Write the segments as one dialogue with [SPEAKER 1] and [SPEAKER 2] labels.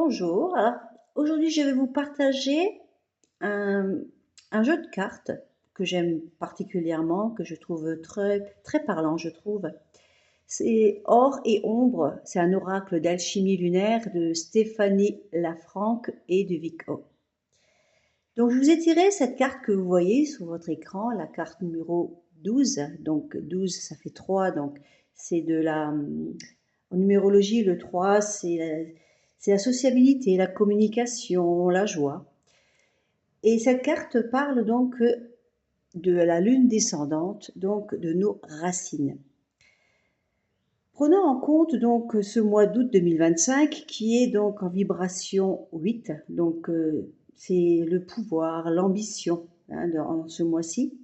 [SPEAKER 1] Bonjour, alors aujourd'hui je vais vous partager un, un jeu de cartes que j'aime particulièrement, que je trouve très parlant, je trouve. C'est Or et Ombre, c'est un oracle d'alchimie lunaire de Stéphanie Lafranc et de Vico. Donc je vous ai tiré cette carte que vous voyez sur votre écran, la carte numéro 12. Donc 12 ça fait 3, donc c'est de la... En numérologie, le 3, c'est la sociabilité, la communication, la joie. Et cette carte parle donc de la lune descendante, donc de nos racines. Prenons en compte donc ce mois d'août 2025 qui est donc en vibration 8, donc c'est le pouvoir, l'ambition dans ce mois-ci.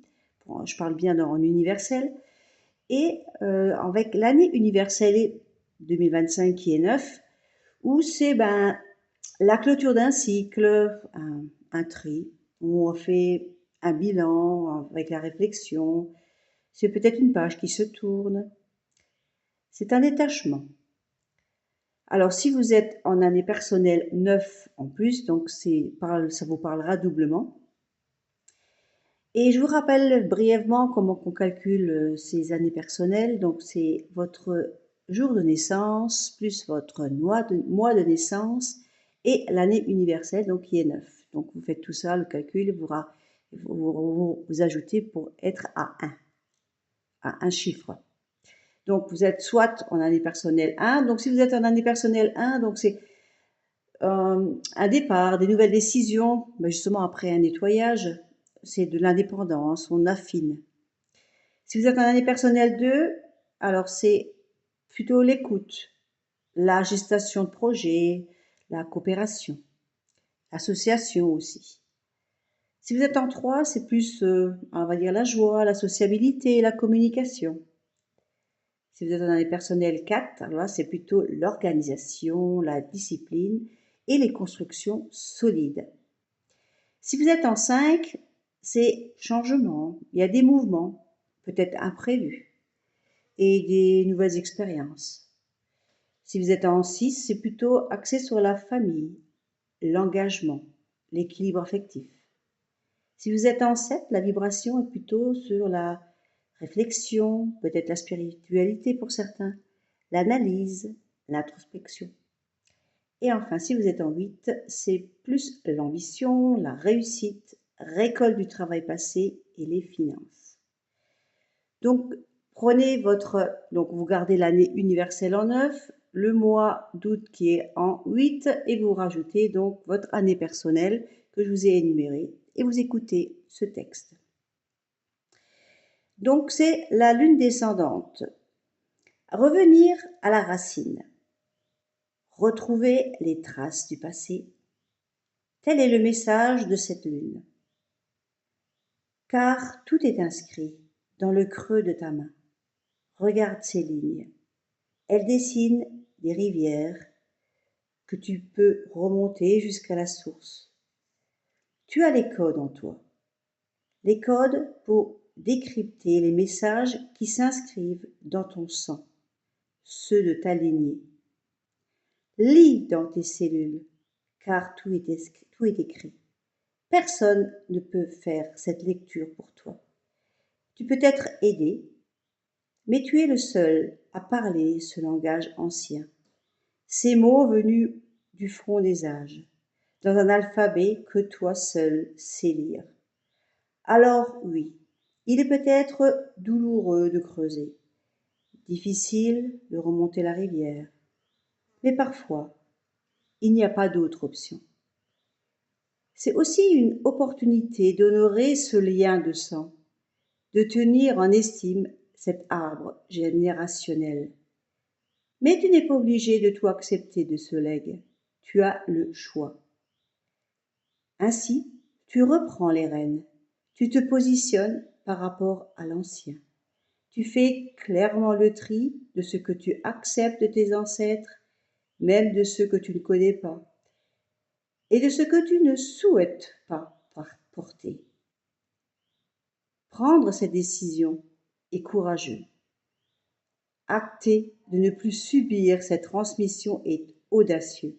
[SPEAKER 1] Je parle bien en universel. Et avec l'année universelle 2025 qui est 9, où c'est la clôture d'un cycle, un tri, où on fait un bilan avec la réflexion. C'est peut-être une page qui se tourne. C'est un détachement. Alors, si vous êtes en année personnelle 9 en plus, donc ça vous parlera doublement. Et je vous rappelle brièvement comment on calcule ces années personnelles. Donc, c'est votre jour de naissance plus votre mois de naissance et l'année universelle, donc qui est 9. Donc, vous faites tout ça, le calcul, vous ajoutez pour être à un chiffre. Donc, vous êtes soit en année personnelle 1. Donc, si vous êtes en année personnelle 1, donc c'est un départ, des nouvelles décisions, justement après un nettoyage, c'est de l'indépendance, on affine. Si vous êtes en année personnelle 2, alors c'est plutôt l'écoute, la gestation de projet, la coopération, l'association aussi. Si vous êtes en 3, c'est plus, on va dire, la joie, la sociabilité, la communication. Si vous êtes en année personnelle 4, alors là, c'est plutôt l'organisation, la discipline et les constructions solides. Si vous êtes en 5, c'est changement, il y a des mouvements, peut-être imprévus, et des nouvelles expériences. Si vous êtes en 6, c'est plutôt axé sur la famille, l'engagement, l'équilibre affectif. Si vous êtes en 7, la vibration est plutôt sur la réflexion, peut-être la spiritualité pour certains, l'analyse, l'introspection. Et enfin, si vous êtes en 8, c'est plus l'ambition, la réussite, récolte du travail passé et les finances. Donc, donc vous gardez l'année universelle en 9, le mois d'août qui est en 8, et vous rajoutez donc votre année personnelle que je vous ai énumérée, et vous écoutez ce texte. Donc, c'est la lune descendante. Revenir à la racine. Retrouver les traces du passé. Tel est le message de cette lune. Car tout est inscrit dans le creux de ta main. Regarde ces lignes. Elles dessinent des rivières que tu peux remonter jusqu'à la source. Tu as les codes en toi. Les codes pour décrypter les messages qui s'inscrivent dans ton sang, ceux de ta lignée. Lis dans tes cellules, car tout est écrit. Personne ne peut faire cette lecture pour toi. Tu peux être aidé, mais tu es le seul à parler ce langage ancien. Ces mots venus du front des âges, dans un alphabet que toi seul sais lire. Alors oui, il est peut-être douloureux de creuser, difficile de remonter la rivière, mais parfois, il n'y a pas d'autre option. C'est aussi une opportunité d'honorer ce lien de sang, de tenir en estime cet arbre générationnel. Mais tu n'es pas obligé de tout accepter de ce legs, tu as le choix. Ainsi, tu reprends les rênes, tu te positionnes par rapport à l'ancien. Tu fais clairement le tri de ce que tu acceptes de tes ancêtres, même de ceux que tu ne connais pas, et de ce que tu ne souhaites pas porter. Prendre cette décision est courageux. Acter de ne plus subir cette transmission est audacieux.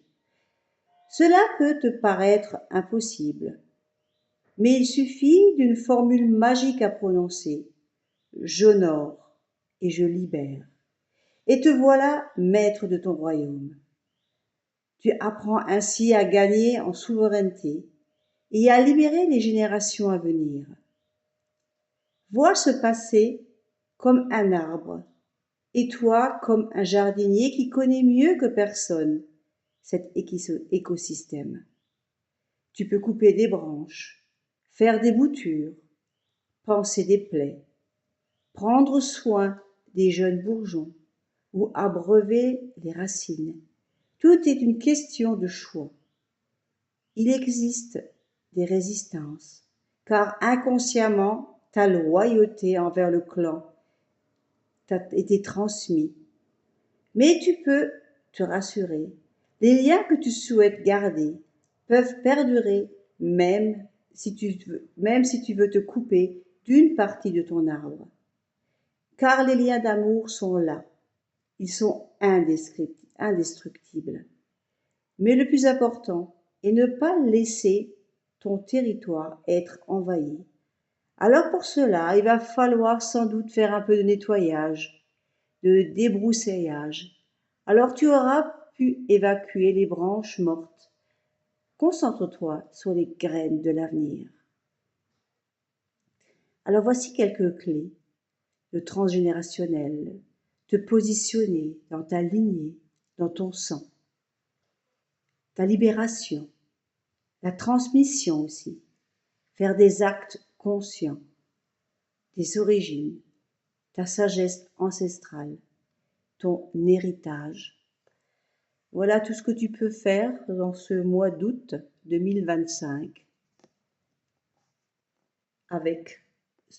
[SPEAKER 1] Cela peut te paraître impossible, mais il suffit d'une formule magique à prononcer. J'honore et je libère. Et te voilà maître de ton royaume. Tu apprends ainsi à gagner en souveraineté et à libérer les générations à venir. Vois ce passé comme un arbre, et toi comme un jardinier qui connaît mieux que personne cet écosystème. Tu peux couper des branches, faire des boutures, panser des plaies, prendre soin des jeunes bourgeons ou abreuver les racines. Tout est une question de choix. Il existe des résistances, car inconsciemment, ta loyauté envers le clan t'a été transmise. Mais tu peux te rassurer, les liens que tu souhaites garder peuvent perdurer même si tu veux te couper d'une partie de ton arbre. Car les liens d'amour sont là, ils sont indestructibles. Mais le plus important est ne pas laisser ton territoire être envahi. Alors pour cela, il va falloir sans doute faire un peu de nettoyage, de débroussaillage. Alors tu auras pu évacuer les branches mortes. Concentre-toi sur les graines de l'avenir. Alors voici quelques clés de transgénérationnel. Te positionner dans ta lignée, dans ton sang. Ta libération, la transmission aussi. Faire des actes conscients, des origines, ta sagesse ancestrale, ton héritage. Voilà tout ce que tu peux faire dans ce mois d'août 2025 avec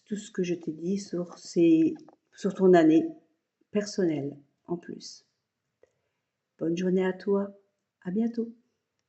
[SPEAKER 1] tout ce que je t'ai dit sur ton année personnelle en plus. Bonne journée à toi, à bientôt.